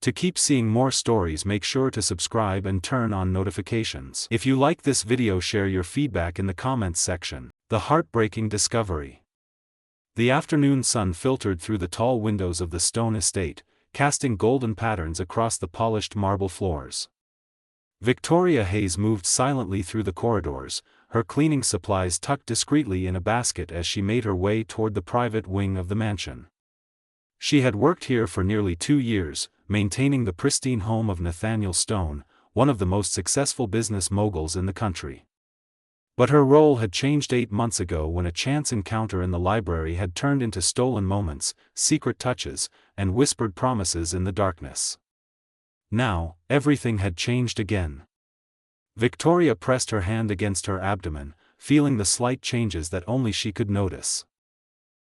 To keep seeing more stories, make sure to subscribe and turn on notifications. If you like this video, share your feedback in the comments section. The heartbreaking discovery. The afternoon sun filtered through the tall windows of the stone estate, casting golden patterns across the polished marble floors. Victoria Hayes moved silently through the corridors, her cleaning supplies tucked discreetly in a basket as she made her way toward the private wing of the mansion. She had worked here for nearly 2 years, maintaining the pristine home of Nathaniel Stone, one of the most successful business moguls in the country. But her role had changed 8 months ago when a chance encounter in the library had turned into stolen moments, secret touches, and whispered promises in the darkness. Now, everything had changed again. Victoria pressed her hand against her abdomen, feeling the slight changes that only she could notice.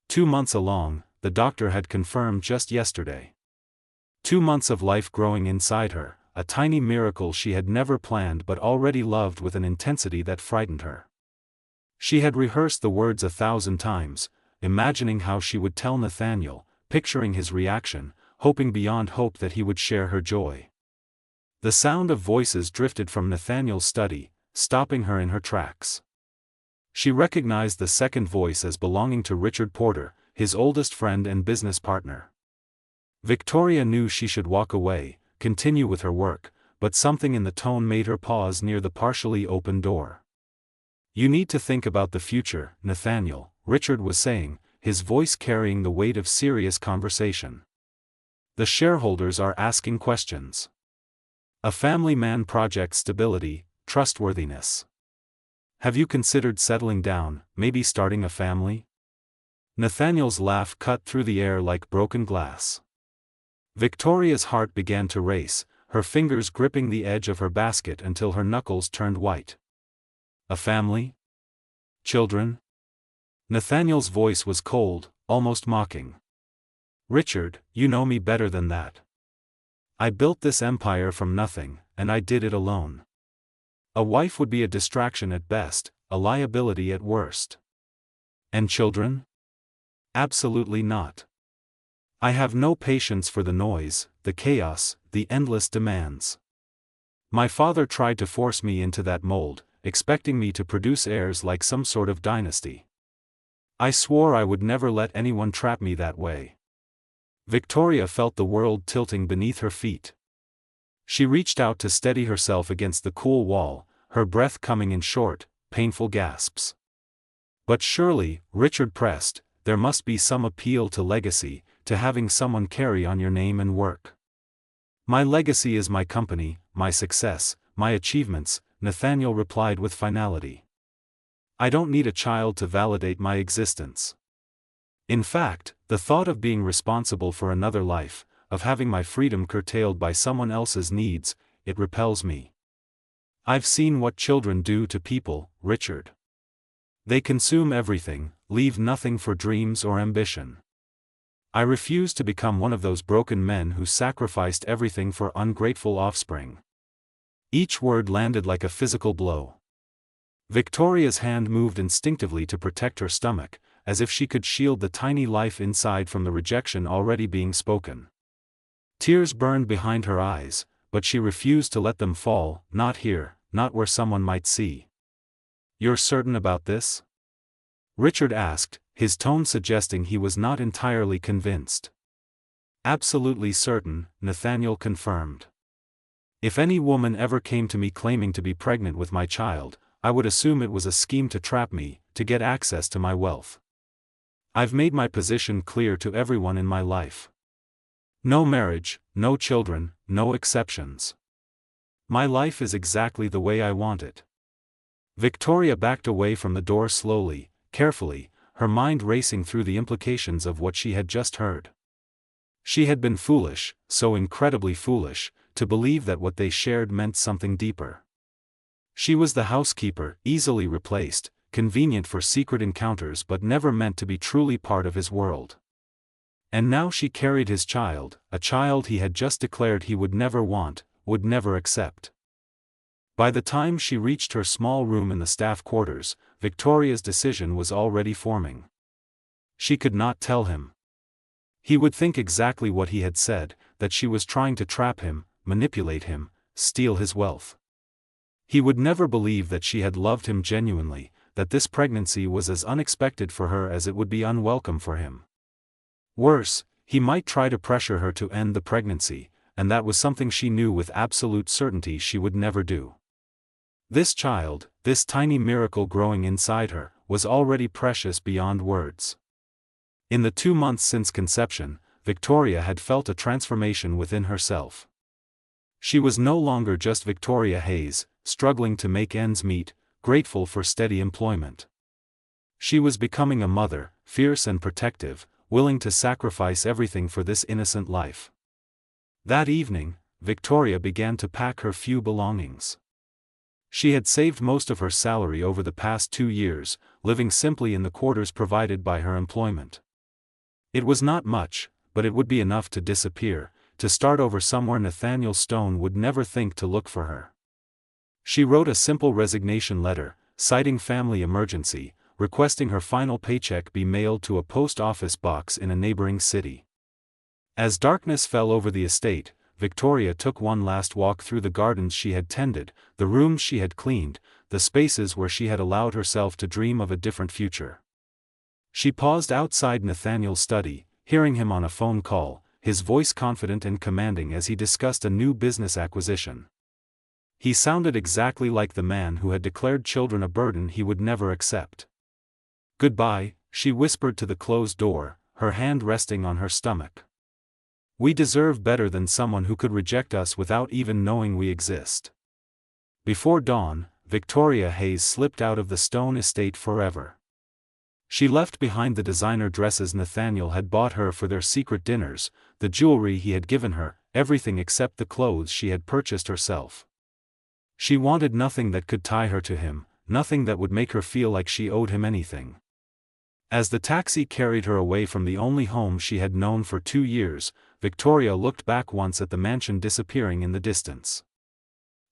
2 months along, the doctor had confirmed just yesterday. 2 months of life growing inside her, a tiny miracle she had never planned but already loved with an intensity that frightened her. She had rehearsed the words 1,000 times, imagining how she would tell Nathaniel, picturing his reaction, hoping beyond hope that he would share her joy. The sound of voices drifted from Nathaniel's study, stopping her in her tracks. She recognized the second voice as belonging to Richard Porter, his oldest friend and business partner. Victoria knew she should walk away, continue with her work, but something in the tone made her pause near the partially open door. "You need to think about the future, Nathaniel," Richard was saying, his voice carrying the weight of serious conversation. "The shareholders are asking questions. A family man projects stability, trustworthiness. Have you considered settling down, maybe starting a family?" Nathaniel's laugh cut through the air like broken glass. Victoria's heart began to race, her fingers gripping the edge of her basket until her knuckles turned white. "A family? Children?" Nathaniel's voice was cold, almost mocking. "Richard, you know me better than that. I built this empire from nothing, and I did it alone. A wife would be a distraction at best, a liability at worst. And children? Absolutely not. I have no patience for the noise, the chaos, the endless demands. My father tried to force me into that mold, expecting me to produce heirs like some sort of dynasty. I swore I would never let anyone trap me that way." Victoria felt the world tilting beneath her feet. She reached out to steady herself against the cool wall, her breath coming in short, painful gasps. "But surely," Richard pressed, "there must be some appeal to legacy, to having someone carry on your name and work." "My legacy is my company, my success, my achievements," Nathaniel replied with finality. "I don't need a child to validate my existence. In fact, the thought of being responsible for another life, of having my freedom curtailed by someone else's needs, it repels me. I've seen what children do to people, Richard. They consume everything, leave nothing for dreams or ambition. I refuse to become one of those broken men who sacrificed everything for ungrateful offspring." Each word landed like a physical blow. Victoria's hand moved instinctively to protect her stomach, as if she could shield the tiny life inside from the rejection already being spoken. Tears burned behind her eyes, but she refused to let them fall, not here, not where someone might see. "You're certain about this?" Richard asked, his tone suggesting he was not entirely convinced. "Absolutely certain," Nathaniel confirmed. "If any woman ever came to me claiming to be pregnant with my child, I would assume it was a scheme to trap me, to get access to my wealth. I've made my position clear to everyone in my life. No marriage, no children, no exceptions. My life is exactly the way I want it." Victoria backed away from the door slowly, carefully, her mind racing through the implications of what she had just heard. She had been foolish, so incredibly foolish, to believe that what they shared meant something deeper. She was the housekeeper, easily replaced, convenient for secret encounters but never meant to be truly part of his world. And now she carried his child, a child he had just declared he would never want, would never accept. By the time she reached her small room in the staff quarters, Victoria's decision was already forming. She could not tell him. He would think exactly what he had said, that she was trying to trap him, manipulate him, steal his wealth. He would never believe that she had loved him genuinely, that this pregnancy was as unexpected for her as it would be unwelcome for him. Worse, he might try to pressure her to end the pregnancy, and that was something she knew with absolute certainty she would never do. This child, this tiny miracle growing inside her, was already precious beyond words. In the 2 months since conception, Victoria had felt a transformation within herself. She was no longer just Victoria Hayes, struggling to make ends meet, grateful for steady employment. She was becoming a mother, fierce and protective, willing to sacrifice everything for this innocent life. That evening, Victoria began to pack her few belongings. She had saved most of her salary over the past 2 years, living simply in the quarters provided by her employment. It was not much, but it would be enough to disappear, to start over somewhere Nathaniel Stone would never think to look for her. She wrote a simple resignation letter, citing family emergency, requesting her final paycheck be mailed to a post office box in a neighboring city. As darkness fell over the estate, Victoria took one last walk through the gardens she had tended, the rooms she had cleaned, the spaces where she had allowed herself to dream of a different future. She paused outside Nathaniel's study, hearing him on a phone call, his voice confident and commanding as he discussed a new business acquisition. He sounded exactly like the man who had declared children a burden he would never accept. "Goodbye," she whispered to the closed door, her hand resting on her stomach. "We deserve better than someone who could reject us without even knowing we exist." Before dawn, Victoria Hayes slipped out of the Stone estate forever. She left behind the designer dresses Nathaniel had bought her for their secret dinners, the jewelry he had given her, everything except the clothes she had purchased herself. She wanted nothing that could tie her to him, nothing that would make her feel like she owed him anything. As the taxi carried her away from the only home she had known for 2 years, Victoria looked back once at the mansion disappearing in the distance.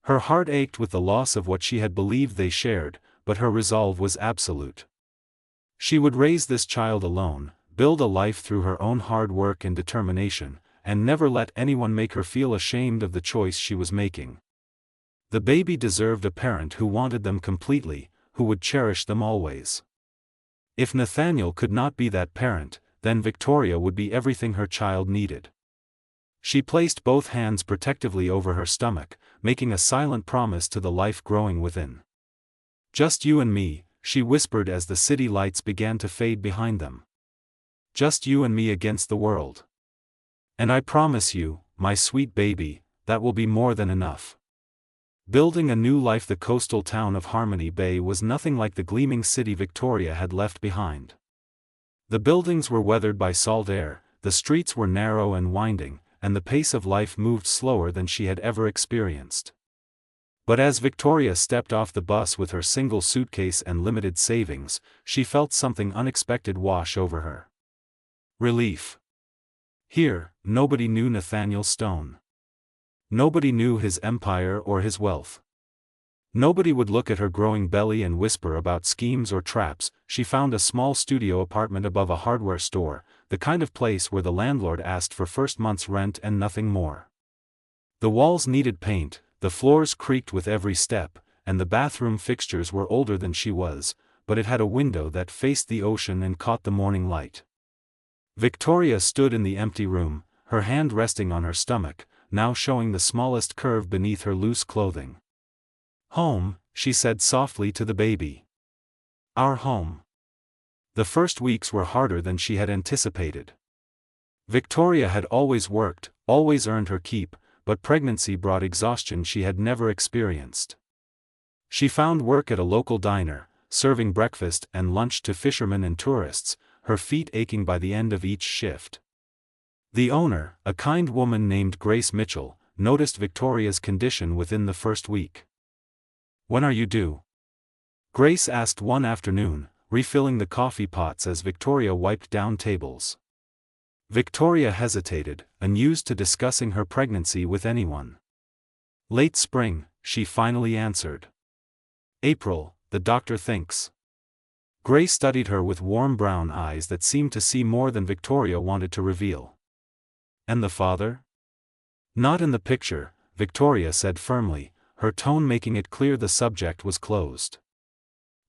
Her heart ached with the loss of what she had believed they shared, but her resolve was absolute. She would raise this child alone, build a life through her own hard work and determination, and never let anyone make her feel ashamed of the choice she was making. The baby deserved a parent who wanted them completely, who would cherish them always. If Nathaniel could not be that parent, then Victoria would be everything her child needed. She placed both hands protectively over her stomach, making a silent promise to the life growing within. "Just you and me," she whispered as the city lights began to fade behind them. "Just you and me against the world. And I promise you, my sweet baby, that will be more than enough." Building a new life. The coastal town of Harmony Bay was nothing like the gleaming city Victoria had left behind. The buildings were weathered by salt air, the streets were narrow and winding, and the pace of life moved slower than she had ever experienced. But as Victoria stepped off the bus with her single suitcase and limited savings, she felt something unexpected wash over her. Relief. Here, nobody knew Nathaniel Stone. Nobody knew his empire or his wealth. Nobody would look at her growing belly and whisper about schemes or traps. She found a small studio apartment above a hardware store, the kind of place where the landlord asked for first month's rent and nothing more. The walls needed paint, the floors creaked with every step, and the bathroom fixtures were older than she was, but it had a window that faced the ocean and caught the morning light. Victoria stood in the empty room, her hand resting on her stomach, now showing the smallest curve beneath her loose clothing. "Home," she said softly to the baby. "Our home." The first weeks were harder than she had anticipated. Victoria had always worked, always earned her keep, but pregnancy brought exhaustion she had never experienced. She found work at a local diner, serving breakfast and lunch to fishermen and tourists, her feet aching by the end of each shift. The owner, a kind woman named Grace Mitchell, noticed Victoria's condition within the first week. "When are you due?" Grace asked one afternoon, refilling the coffee pots as Victoria wiped down tables. Victoria hesitated, unused to discussing her pregnancy with anyone. "Late spring," she finally answered. "April, the doctor thinks." Grace studied her with warm brown eyes that seemed to see more than Victoria wanted to reveal. And the father? Not in the picture, Victoria said firmly, her tone making it clear the subject was closed.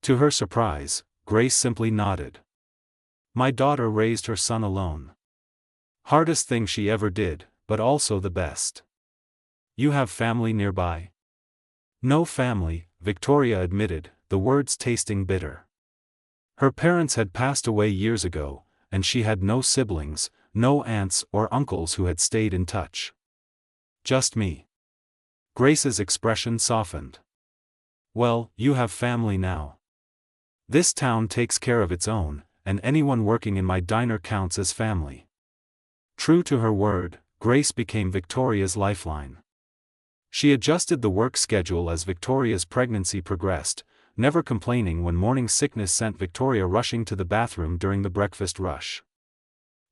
To her surprise, Grace simply nodded. My daughter raised her son alone. Hardest thing she ever did, but also the best. You have family nearby? No family, Victoria admitted, the words tasting bitter. Her parents had passed away years ago, and she had no siblings, no aunts or uncles who had stayed in touch. Just me. Grace's expression softened. Well, you have family now. This town takes care of its own, and anyone working in my diner counts as family. True to her word, Grace became Victoria's lifeline. She adjusted the work schedule as Victoria's pregnancy progressed, never complaining when morning sickness sent Victoria rushing to the bathroom during the breakfast rush.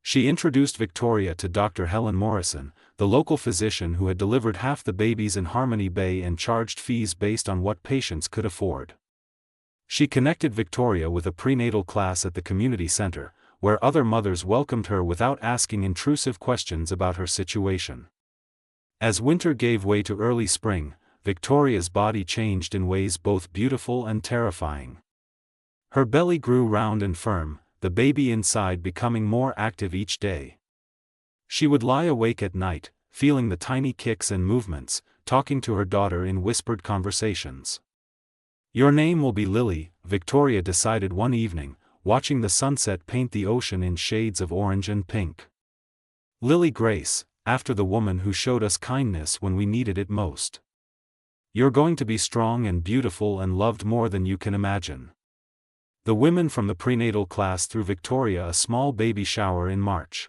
She introduced Victoria to Dr. Helen Morrison, the local physician who had delivered half the babies in Harmony Bay and charged fees based on what patients could afford. She connected Victoria with a prenatal class at the community center, where other mothers welcomed her without asking intrusive questions about her situation. As winter gave way to early spring, Victoria's body changed in ways both beautiful and terrifying. Her belly grew round and firm, the baby inside becoming more active each day. She would lie awake at night, feeling the tiny kicks and movements, talking to her daughter in whispered conversations. Your name will be Lily, Victoria decided one evening, watching the sunset paint the ocean in shades of orange and pink. Lily Grace, after the woman who showed us kindness when we needed it most. You're going to be strong and beautiful and loved more than you can imagine. The women from the prenatal class threw Victoria a small baby shower in March.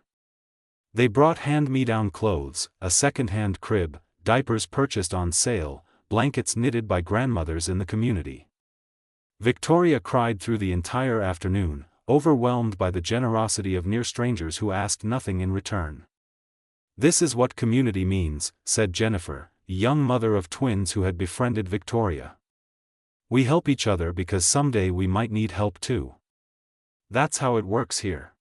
They brought hand-me-down clothes, a second-hand crib, diapers purchased on sale, blankets knitted by grandmothers in the community. Victoria cried through the entire afternoon, overwhelmed by the generosity of near strangers who asked nothing in return. This is what community means, said Jennifer, a young mother of twins who had befriended Victoria. We help each other because someday we might need help too. That's how it works here.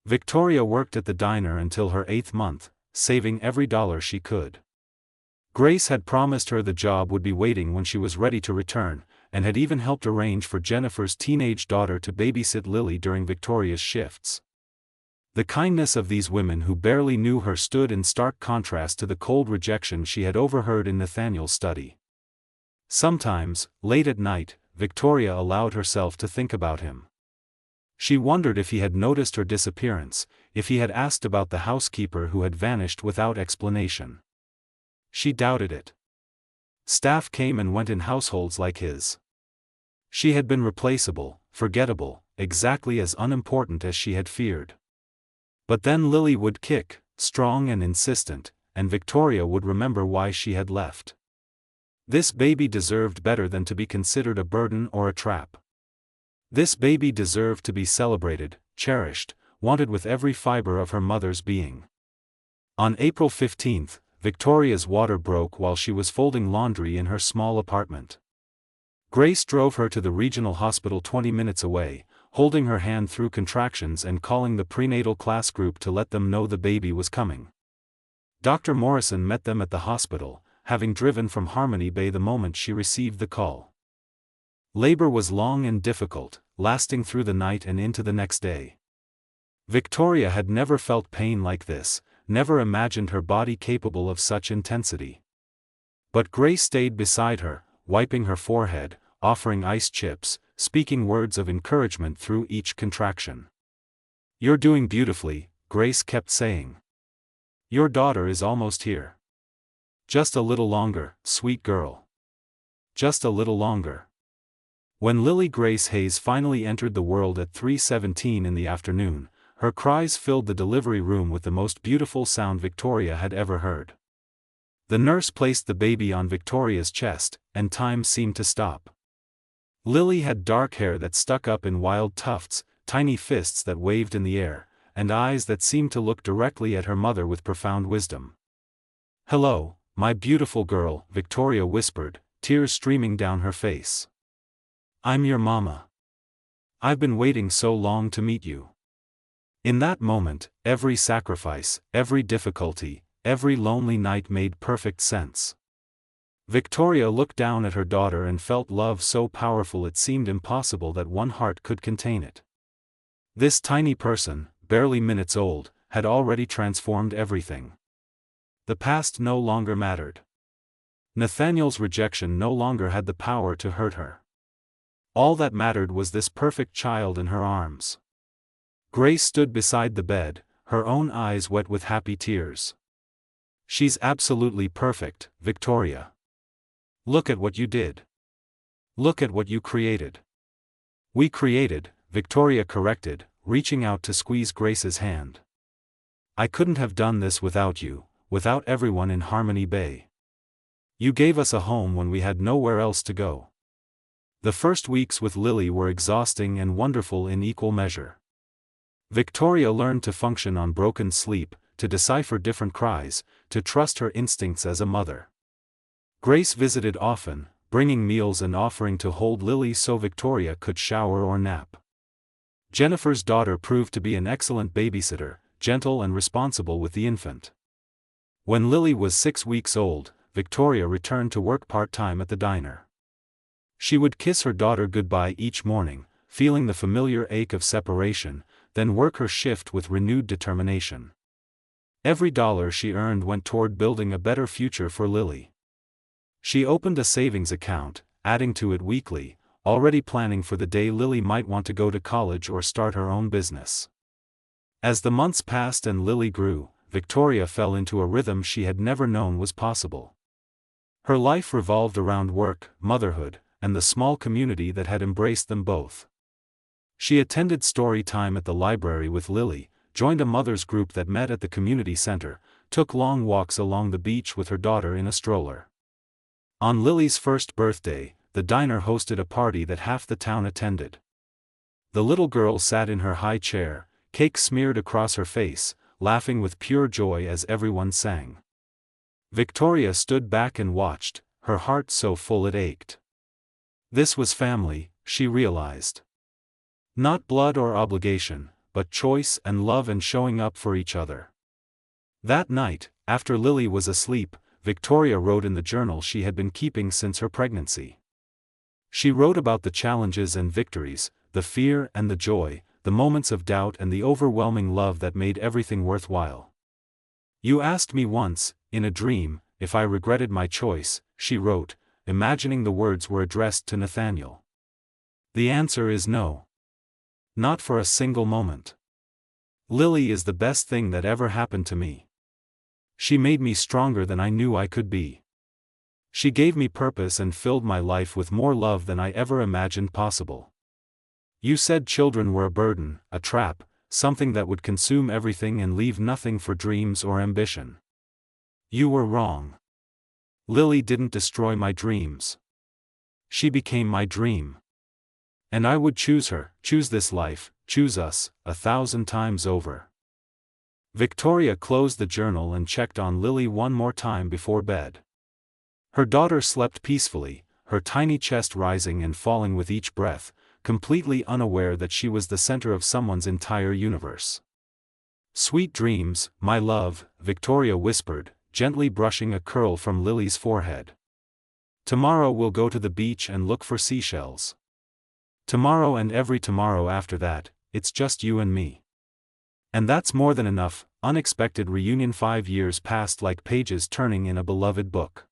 Victoria worked at the diner until her 8th month, saving every dollar she could. Grace had promised her the job would be waiting when she was ready to return, and had even helped arrange for Jennifer's teenage daughter to babysit Lily during Victoria's shifts. The kindness of these women who barely knew her stood in stark contrast to the cold rejection she had overheard in Nathaniel's study. Sometimes, late at night, Victoria allowed herself to think about him. She wondered if he had noticed her disappearance, if he had asked about the housekeeper who had vanished without explanation. She doubted it. Staff came and went in households like his. She had been replaceable, forgettable, exactly as unimportant as she had feared. But then Lily would kick, strong and insistent, and Victoria would remember why she had left. This baby deserved better than to be considered a burden or a trap. This baby deserved to be celebrated, cherished, wanted with every fiber of her mother's being. On April 15th, Victoria's water broke while she was folding laundry in her small apartment. Grace drove her to the regional hospital 20 minutes away, holding her hand through contractions and calling the prenatal class group to let them know the baby was coming. Dr. Morrison met them at the hospital, having driven from Harmony Bay the moment she received the call. Labor was long and difficult, lasting through the night and into the next day. Victoria had never felt pain like this, never imagined her body capable of such intensity. But Grace stayed beside her, wiping her forehead, offering ice chips, speaking words of encouragement through each contraction. You're doing beautifully, Grace kept saying. Your daughter is almost here. Just a little longer, sweet girl. Just a little longer. When Lily Grace Hayes finally entered the world at 3:17 in the afternoon, her cries filled the delivery room with the most beautiful sound Victoria had ever heard. The nurse placed the baby on Victoria's chest, and time seemed to stop. Lily had dark hair that stuck up in wild tufts, tiny fists that waved in the air, and eyes that seemed to look directly at her mother with profound wisdom. "Hello, my beautiful girl," Victoria whispered, tears streaming down her face. "I'm your mama." I've been waiting so long to meet you." In that moment, every sacrifice, every difficulty, every lonely night made perfect sense. Victoria looked down at her daughter and felt love so powerful it seemed impossible that one heart could contain it. This tiny person, barely minutes old, had already transformed everything. The past no longer mattered. Nathaniel's rejection no longer had the power to hurt her. All that mattered was this perfect child in her arms. Grace stood beside the bed, her own eyes wet with happy tears. "She's absolutely perfect, Victoria. Look at what you did. Look at what you created." "We created," Victoria corrected, reaching out to squeeze Grace's hand. "I couldn't have done this without you, without everyone in Harmony Bay. You gave us a home when we had nowhere else to go." The first weeks with Lily were exhausting and wonderful in equal measure. Victoria learned to function on broken sleep, to decipher different cries, to trust her instincts as a mother. Grace visited often, bringing meals and offering to hold Lily so Victoria could shower or nap. Jennifer's daughter proved to be an excellent babysitter, gentle and responsible with the infant. When Lily was 6 weeks old, Victoria returned to work part-time at the diner. She would kiss her daughter goodbye each morning, feeling the familiar ache of separation, then work her shift with renewed determination. Every dollar she earned went toward building a better future for Lily. She opened a savings account, adding to it weekly, already planning for the day Lily might want to go to college or start her own business. As the months passed and Lily grew, Victoria fell into a rhythm she had never known was possible. Her life revolved around work, motherhood, and the small community that had embraced them both. She attended story time at the library with Lily, joined a mother's group that met at the community center, took long walks along the beach with her daughter in a stroller. On Lily's first birthday, the diner hosted a party that half the town attended. The little girl sat in her high chair, cake smeared across her face, laughing with pure joy as everyone sang. Victoria stood back and watched, her heart so full it ached. This was family, she realized. Not blood or obligation, but choice and love and showing up for each other. That night, after Lily was asleep, Victoria wrote in the journal she had been keeping since her pregnancy. She wrote about the challenges and victories, the fear and the joy, the moments of doubt and the overwhelming love that made everything worthwhile. "You asked me once, in a dream, if I regretted my choice," she wrote, imagining the words were addressed to Nathaniel. "The answer is no. Not for a single moment. Lily is the best thing that ever happened to me. She made me stronger than I knew I could be. She gave me purpose and filled my life with more love than I ever imagined possible. You said children were a burden, a trap, something that would consume everything and leave nothing for dreams or ambition. You were wrong. Lily didn't destroy my dreams. She became my dream. And I would choose her, choose this life, choose us, 1,000 times over." Victoria closed the journal and checked on Lily one more time before bed. Her daughter slept peacefully, her tiny chest rising and falling with each breath, completely unaware that she was the center of someone's entire universe. "Sweet dreams, my love," Victoria whispered, gently brushing a curl from Lily's forehead. "Tomorrow we'll go to the beach and look for seashells. Tomorrow and every tomorrow after that, it's just you and me. And that's more than enough." Unexpected reunion. 5 years passed like pages turning in a beloved book.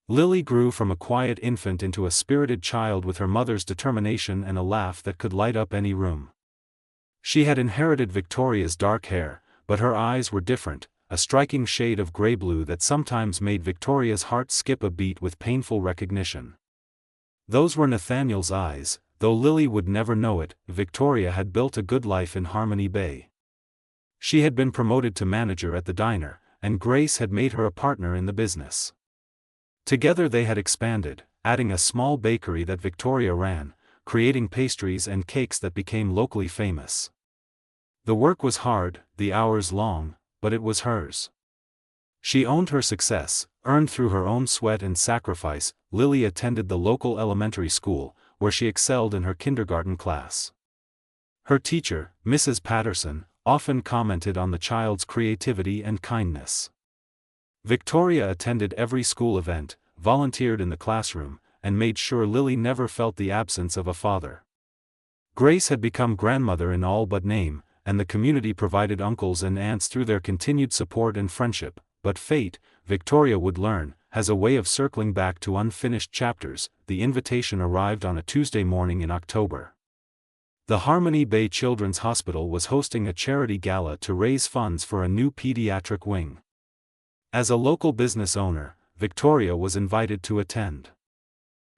Lily grew from a quiet infant into a spirited child with her mother's determination and a laugh that could light up any room. She had inherited Victoria's dark hair, but her eyes were different, a striking shade of gray-blue that sometimes made Victoria's heart skip a beat with painful recognition. Those were Nathaniel's eyes. Though Lily would never know it, Victoria had built a good life in Harmony Bay. She had been promoted to manager at the diner, and Grace had made her a partner in the business. Together they had expanded, adding a small bakery that Victoria ran, creating pastries and cakes that became locally famous. The work was hard, the hours long, but it was hers. She owned her success, earned through her own sweat and sacrifice. Lily attended the local elementary school, where she excelled in her kindergarten class. Her teacher, Mrs. Patterson, often commented on the child's creativity and kindness. Victoria attended every school event, volunteered in the classroom, and made sure Lily never felt the absence of a father. Grace had become grandmother in all but name, and the community provided uncles and aunts through their continued support and friendship, but fate, Victoria would learn, has a way of circling back to unfinished chapters. The invitation arrived on a Tuesday morning in October. The Harmony Bay Children's Hospital was hosting a charity gala to raise funds for a new pediatric wing. As a local business owner, Victoria was invited to attend.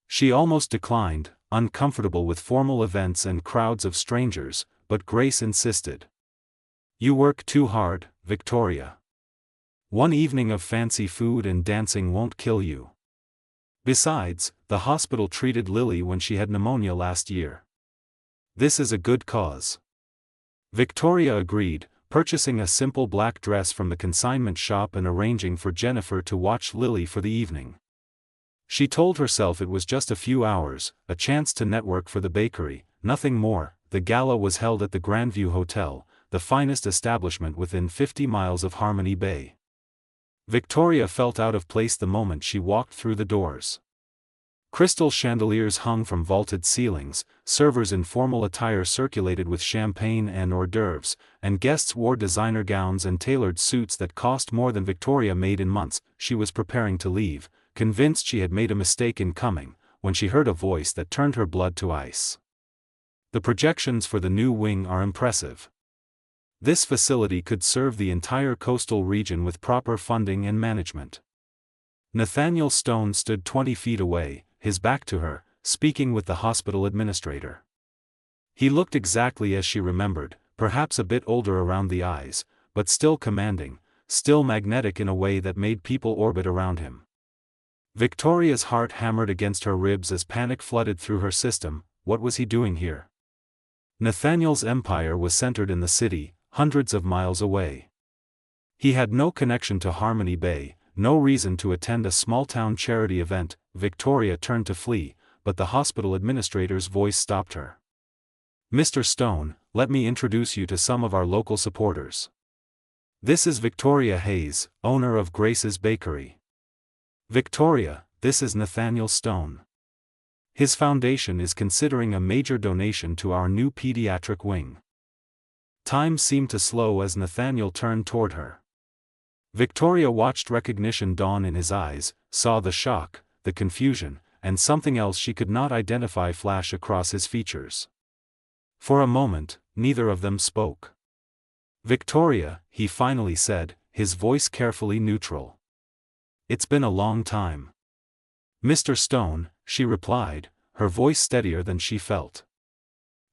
She almost declined, uncomfortable with formal events and crowds of strangers, but Grace insisted. "You work too hard, Victoria. One evening of fancy food and dancing won't kill you. Besides, the hospital treated Lily when she had pneumonia last year. This is a good cause." Victoria agreed, purchasing a simple black dress from the consignment shop and arranging for Jennifer to watch Lily for the evening. She told herself it was just a few hours, a chance to network for the bakery, nothing more. The gala was held at the Grandview Hotel, the finest establishment within 50 miles of Harmony Bay. Victoria felt out of place the moment she walked through the doors. Crystal chandeliers hung from vaulted ceilings, servers in formal attire circulated with champagne and hors d'oeuvres, and guests wore designer gowns and tailored suits that cost more than Victoria made in months. She was preparing to leave, convinced she had made a mistake in coming, when she heard a voice that turned her blood to ice. "The projections for the new wing are impressive. This facility could serve the entire coastal region with proper funding and management." Nathaniel Stone stood 20 feet away, his back to her, speaking with the hospital administrator. He looked exactly as she remembered, perhaps a bit older around the eyes, but still commanding, still magnetic in a way that made people orbit around him. Victoria's heart hammered against her ribs as panic flooded through her system. What was he doing here? Nathaniel's empire was centered in the city, hundreds of miles away. He had no connection to Harmony Bay, no reason to attend a small-town charity event. Victoria turned to flee, but the hospital administrator's voice stopped her. "Mr. Stone, let me introduce you to some of our local supporters. This is Victoria Hayes, owner of Grace's Bakery. Victoria, this is Nathaniel Stone. His foundation is considering a major donation to our new pediatric wing." Time seemed to slow as Nathaniel turned toward her. Victoria watched recognition dawn in his eyes, saw the shock, the confusion, and something else she could not identify flash across his features. For a moment, neither of them spoke. "Victoria," he finally said, his voice carefully neutral. "It's been a long time." "Mr. Stone," she replied, her voice steadier than she felt.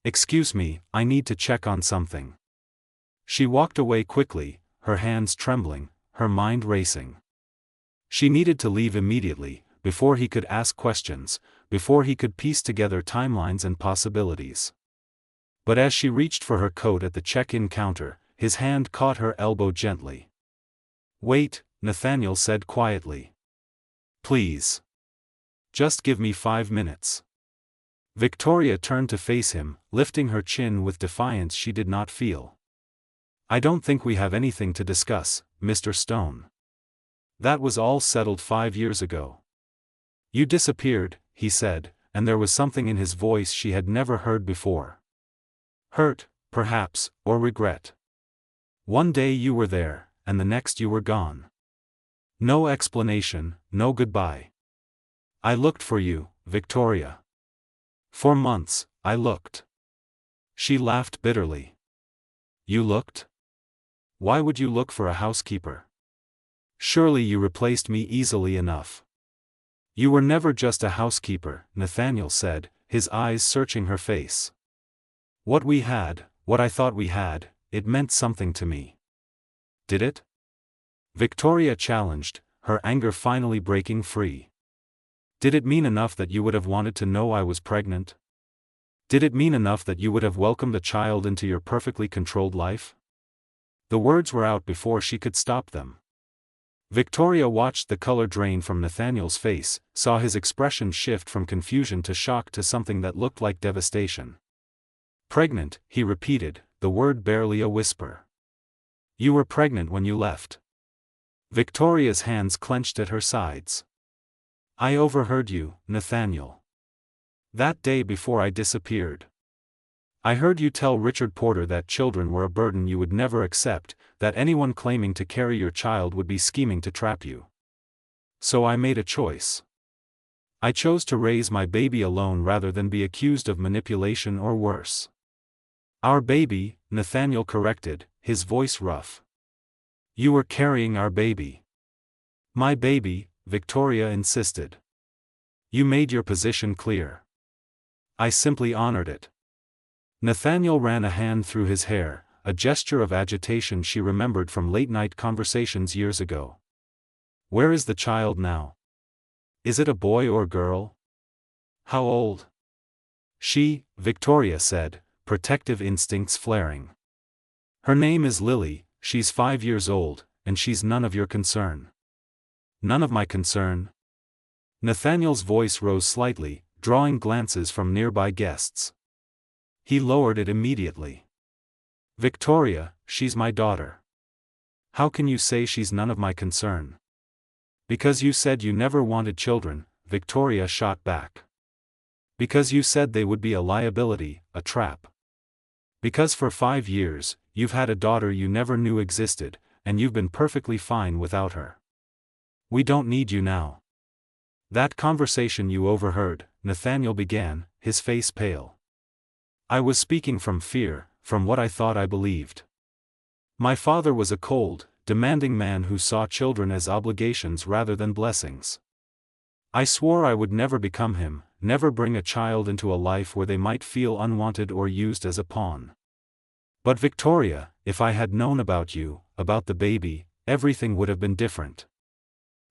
"Excuse me, I need to check on something." She walked away quickly, her hands trembling, her mind racing. She needed to leave immediately, before he could ask questions, before he could piece together timelines and possibilities. But as she reached for her coat at the check-in counter, his hand caught her elbow gently. "Wait," Nathaniel said quietly. "Please. Just give me 5 minutes." Victoria turned to face him, lifting her chin with defiance she did not feel. "I don't think we have anything to discuss, Mr. Stone. That was all settled 5 years ago." "You disappeared," he said, and there was something in his voice she had never heard before. Hurt, perhaps, or regret. One day you were there, and the next you were gone. No explanation, no goodbye. "I looked for you, Victoria. For months, I looked." She laughed bitterly. "You looked? Why would you look for a housekeeper? Surely you replaced me easily enough." "You were never just a housekeeper," Nathaniel said, his eyes searching her face. "What we had, what I thought we had, it meant something to me." "Did it?" Victoria challenged, her anger finally breaking free. "Did it mean enough that you would have wanted to know I was pregnant? Did it mean enough that you would have welcomed a child into your perfectly controlled life?" The words were out before she could stop them. Victoria watched the color drain from Nathaniel's face, saw his expression shift from confusion to shock to something that looked like devastation. Pregnant, he repeated, the word barely a whisper. You were pregnant when you left. Victoria's hands clenched at her sides. I overheard you, Nathaniel. That day before I disappeared. I heard you tell Richard Porter that children were a burden you would never accept, that anyone claiming to carry your child would be scheming to trap you. So I made a choice. I chose to raise my baby alone rather than be accused of manipulation or worse. Our baby, Nathaniel corrected, his voice rough. You were carrying our baby. My baby, Victoria insisted. You made your position clear. I simply honored it. Nathaniel ran a hand through his hair, a gesture of agitation she remembered from late-night conversations years ago. Where is the child now? Is it a boy or girl? How old? She, Victoria said, protective instincts flaring. Her name is Lily, she's 5 years old, and she's none of your concern. None of my concern? Nathaniel's voice rose slightly, drawing glances from nearby guests. He lowered it immediately. Victoria, she's my daughter. How can you say she's none of my concern? Because you said you never wanted children, Victoria shot back. Because you said they would be a liability, a trap. Because for 5 years, you've had a daughter you never knew existed, and you've been perfectly fine without her. We don't need you now. That conversation you overheard, Nathaniel began, his face pale. I was speaking from fear, from what I thought I believed. My father was a cold, demanding man who saw children as obligations rather than blessings. I swore I would never become him, never bring a child into a life where they might feel unwanted or used as a pawn. But Victoria, if I had known about you, about the baby, everything would have been different.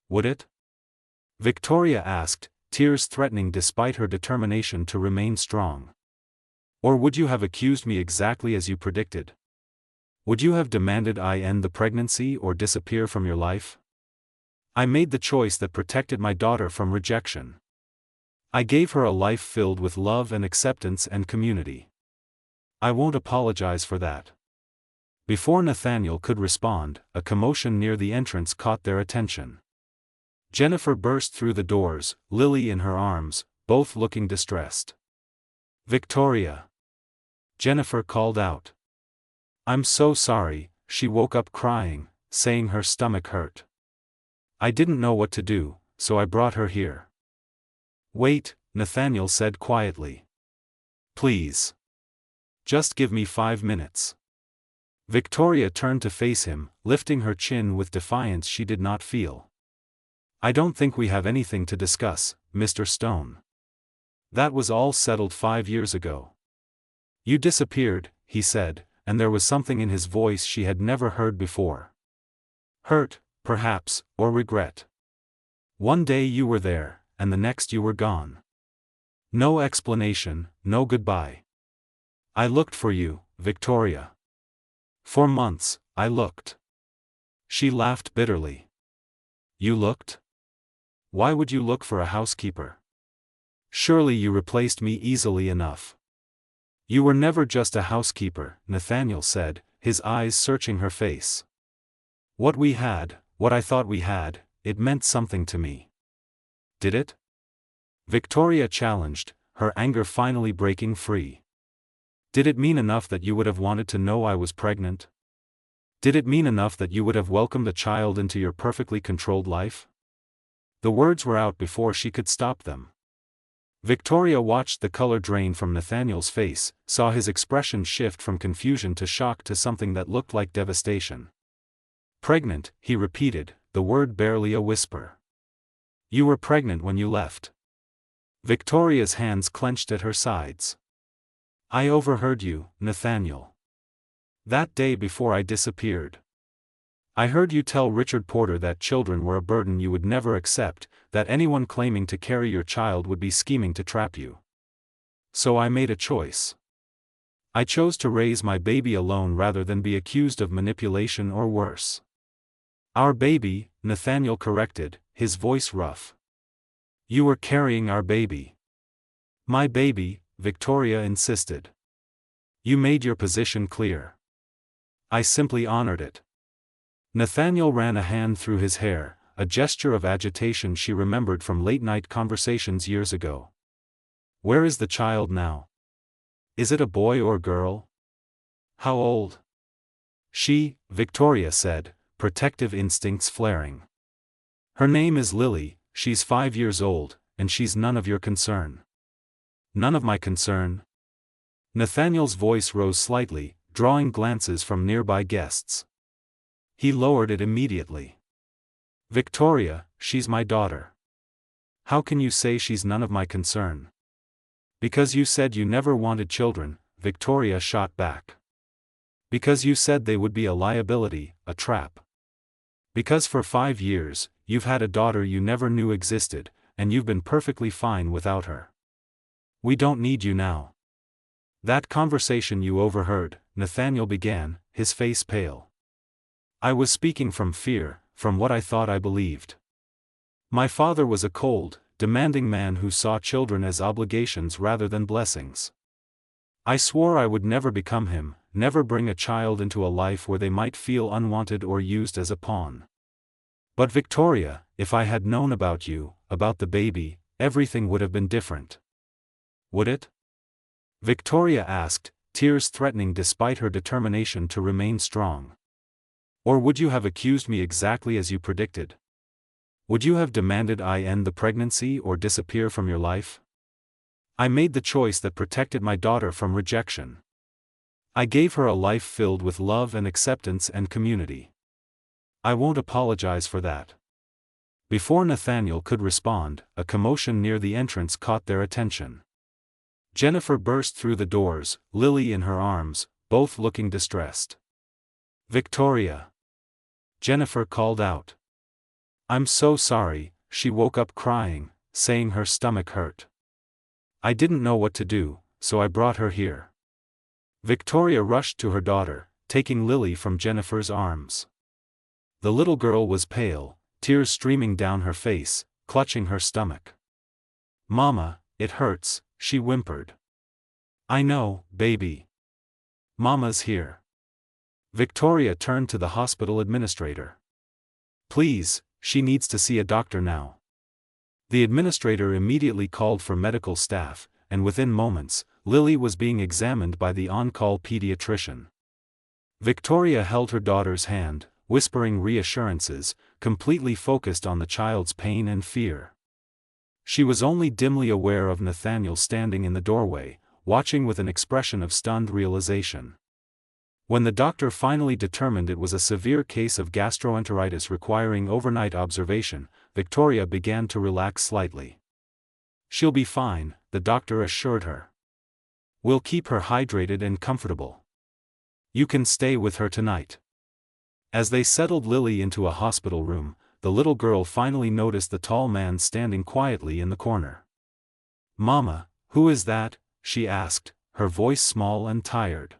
Would it? Victoria asked, tears threatening despite her determination to remain strong. Or would you have accused me exactly as you predicted? Would you have demanded I end the pregnancy or disappear from your life? I made the choice that protected my daughter from rejection. I gave her a life filled with love and acceptance and community. I won't apologize for that. Before Nathaniel could respond, a commotion near the entrance caught their attention. Jennifer burst through the doors, Lily in her arms, both looking distressed. Victoria! Jennifer called out. I'm so sorry, she woke up crying, saying her stomach hurt. I didn't know what to do, so I brought her here. Wait, Nathaniel said quietly. Please. Just give me 5 minutes. Victoria turned to face him, lifting her chin with defiance she did not feel. I don't think we have anything to discuss, Mr. Stone. That was all settled 5 years ago. You disappeared, he said, and there was something in his voice she had never heard before. Hurt, perhaps, or regret. One day you were there, and the next you were gone. No explanation, no goodbye. I looked for you, Victoria. For months, I looked. She laughed bitterly. You looked? Why would you look for a housekeeper? Surely you replaced me easily enough. You were never just a housekeeper, Nathaniel said, his eyes searching her face. What we had, what I thought we had, it meant something to me. Did it? Victoria challenged, her anger finally breaking free. Did it mean enough that you would have wanted to know I was pregnant? Did it mean enough that you would have welcomed a child into your perfectly controlled life? The words were out before she could stop them. Victoria watched the color drain from Nathaniel's face, saw his expression shift from confusion to shock to something that looked like devastation. Pregnant, he repeated, the word barely a whisper. You were pregnant when you left. Victoria's hands clenched at her sides. I overheard you, Nathaniel. That day before I disappeared. I heard you tell Richard Porter that children were a burden you would never accept, that anyone claiming to carry your child would be scheming to trap you. So I made a choice. I chose to raise my baby alone rather than be accused of manipulation or worse. Our baby, Nathaniel corrected, his voice rough. You were carrying our baby. My baby, Victoria insisted. You made your position clear. I simply honored it. Nathaniel ran a hand through his hair, a gesture of agitation she remembered from late-night conversations years ago. Where is the child now? Is it a boy or girl? How old? She, Victoria said, protective instincts flaring. Her name is Lily, she's 5 years old, and she's none of your concern. None of my concern? Nathaniel's voice rose slightly, drawing glances from nearby guests. He lowered it immediately. Victoria, she's my daughter. How can you say she's none of my concern? Because you said you never wanted children, Victoria shot back. Because you said they would be a liability, a trap. Because for 5 years, you've had a daughter you never knew existed, and you've been perfectly fine without her. We don't need you now. That conversation you overheard, Nathaniel began, his face pale. I was speaking from fear, from what I thought I believed. My father was a cold, demanding man who saw children as obligations rather than blessings. I swore I would never become him, never bring a child into a life where they might feel unwanted or used as a pawn. But Victoria, if I had known about you, about the baby, everything would have been different. Would it? Victoria asked, tears threatening despite her determination to remain strong. Or would you have accused me exactly as you predicted? Would you have demanded I end the pregnancy or disappear from your life? I made the choice that protected my daughter from rejection. I gave her a life filled with love and acceptance and community. I won't apologize for that. Before Nathaniel could respond, a commotion near the entrance caught their attention. Jennifer burst through the doors, Lily in her arms, both looking distressed. Victoria! Jennifer called out. I'm so sorry, she woke up crying, saying her stomach hurt. I didn't know what to do, so I brought her here. Victoria rushed to her daughter, taking Lily from Jennifer's arms. The little girl was pale, tears streaming down her face, clutching her stomach. Mama, it hurts, she whimpered. I know, baby. Mama's here. Victoria turned to the hospital administrator. Please, she needs to see a doctor now. The administrator immediately called for medical staff, and within moments, Lily was being examined by the on-call pediatrician. Victoria held her daughter's hand, whispering reassurances, completely focused on the child's pain and fear. She was only dimly aware of Nathaniel standing in the doorway, watching with an expression of stunned realization. When the doctor finally determined it was a severe case of gastroenteritis requiring overnight observation, Victoria began to relax slightly. She'll be fine, the doctor assured her. We'll keep her hydrated and comfortable. You can stay with her tonight. As they settled Lily into a hospital room, the little girl finally noticed the tall man standing quietly in the corner. Mama, who is that? She asked, her voice small and tired.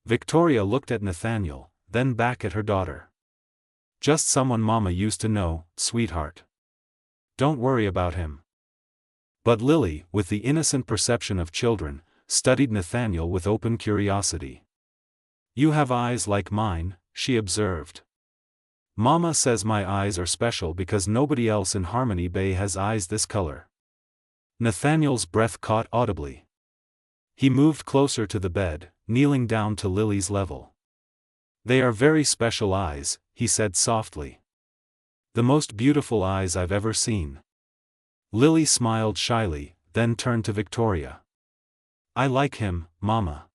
Victoria looked at Nathaniel, then back at her daughter. Just someone Mama used to know, sweetheart. Don't worry about him. But Lily, with the innocent perception of children, studied Nathaniel with open curiosity. You have eyes like mine, she observed. Mama says my eyes are special because nobody else in Harmony Bay has eyes this color. Nathaniel's breath caught audibly. He moved closer to the bed, kneeling down to Lily's level. They are very special eyes, he said softly. The most beautiful eyes I've ever seen. Lily smiled shyly, then turned to Victoria. I like him, Mama.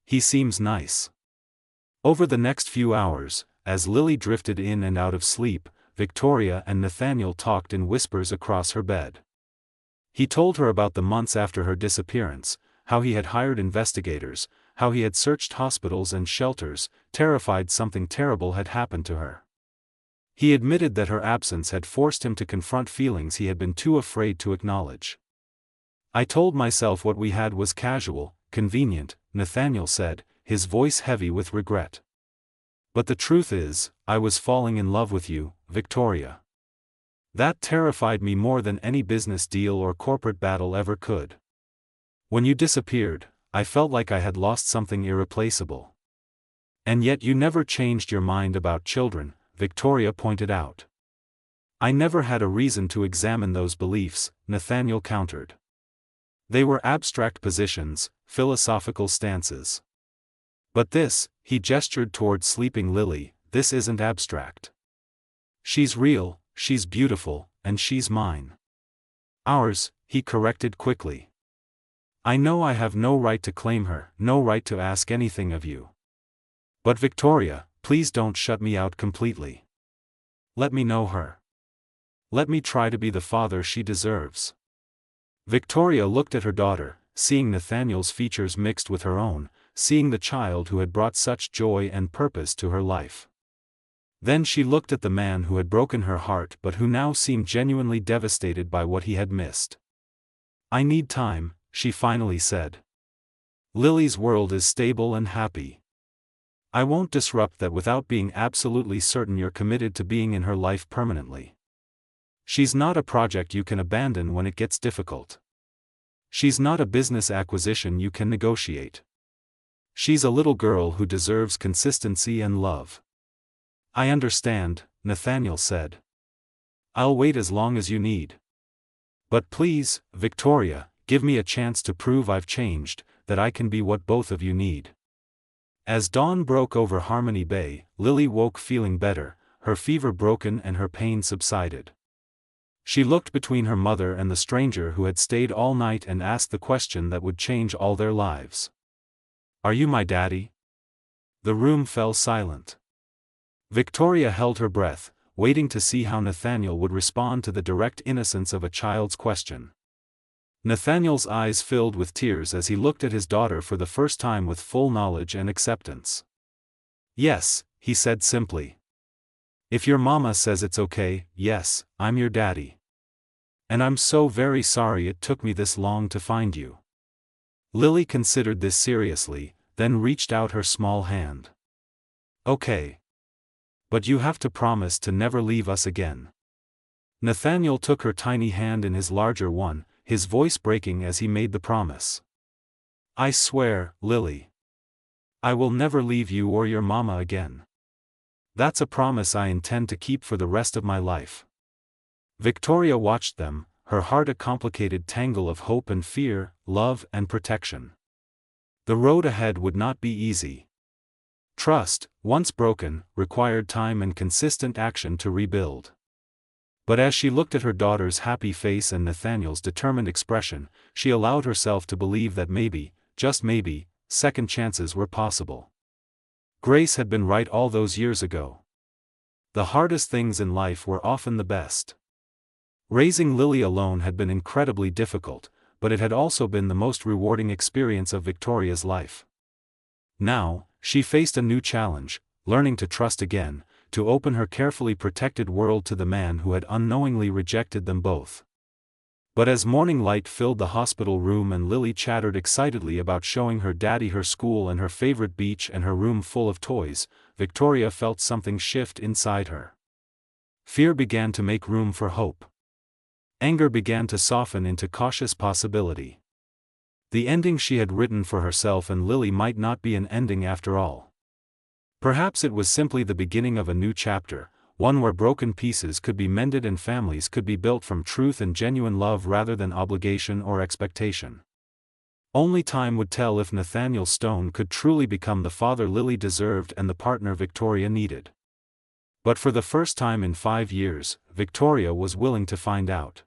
He seems nice. Over the next few hours, as Lily drifted in and out of sleep, Victoria and Nathaniel talked in whispers across her bed. He told her about the months after her disappearance, how he had hired investigators, how he had searched hospitals and shelters, terrified something terrible had happened to her. He admitted that her absence had forced him to confront feelings he had been too afraid to acknowledge. I told myself what we had was casual, convenient, Nathaniel said, his voice heavy with regret. But the truth is, I was falling in love with you, Victoria. That terrified me more than any business deal or corporate battle ever could. When you disappeared, I felt like I had lost something irreplaceable. And yet you never changed your mind about children, Victoria pointed out. I never had a reason to examine those beliefs, Nathaniel countered. They were abstract positions, philosophical stances. But this, he gestured toward sleeping Lily, this isn't abstract. She's real, she's beautiful, and she's mine. Ours, he corrected quickly. I know I have no right to claim her, no right to ask anything of you. But Victoria, please don't shut me out completely. Let me know her. Let me try to be the father she deserves. Victoria looked at her daughter, seeing Nathaniel's features mixed with her own, seeing the child who had brought such joy and purpose to her life. Then she looked at the man who had broken her heart but who now seemed genuinely devastated by what he had missed. I need time, she finally said. Lily's world is stable and happy. I won't disrupt that without being absolutely certain you're committed to being in her life permanently. She's not a project you can abandon when it gets difficult. She's not a business acquisition you can negotiate. She's a little girl who deserves consistency and love. I understand, Nathaniel said. I'll wait as long as you need. But please, Victoria, give me a chance to prove I've changed, that I can be what both of you need. As dawn broke over Harmony Bay, Lily woke feeling better, her fever broken and her pain subsided. She looked between her mother and the stranger who had stayed all night and asked the question that would change all their lives. Are you my daddy? The room fell silent. Victoria held her breath, waiting to see how Nathaniel would respond to the direct innocence of a child's question. Nathaniel's eyes filled with tears as he looked at his daughter for the first time with full knowledge and acceptance. Yes, he said simply. If your mama says it's okay, yes, I'm your daddy. And I'm so very sorry it took me this long to find you. Lily considered this seriously, then reached out her small hand. Okay. But you have to promise to never leave us again. Nathaniel took her tiny hand in his larger one, his voice breaking as he made the promise. I swear, Lily. I will never leave you or your mama again. That's a promise I intend to keep for the rest of my life. Victoria watched them, her heart a complicated tangle of hope and fear, love and protection. The road ahead would not be easy. Trust, once broken, required time and consistent action to rebuild. But as she looked at her daughter's happy face and Nathaniel's determined expression, she allowed herself to believe that maybe, just maybe, second chances were possible. Grace had been right all those years ago. The hardest things in life were often the best. Raising Lily alone had been incredibly difficult, but it had also been the most rewarding experience of Victoria's life. Now, she faced a new challenge, learning to trust again, to open her carefully protected world to the man who had unknowingly rejected them both. But as morning light filled the hospital room and Lily chattered excitedly about showing her daddy her school and her favorite beach and her room full of toys, Victoria felt something shift inside her. Fear began to make room for hope. Anger began to soften into cautious possibility. The ending she had written for herself and Lily might not be an ending after all. Perhaps it was simply the beginning of a new chapter, one where broken pieces could be mended and families could be built from truth and genuine love rather than obligation or expectation. Only time would tell if Nathaniel Stone could truly become the father Lily deserved and the partner Victoria needed. But for the first time in 5 years, Victoria was willing to find out.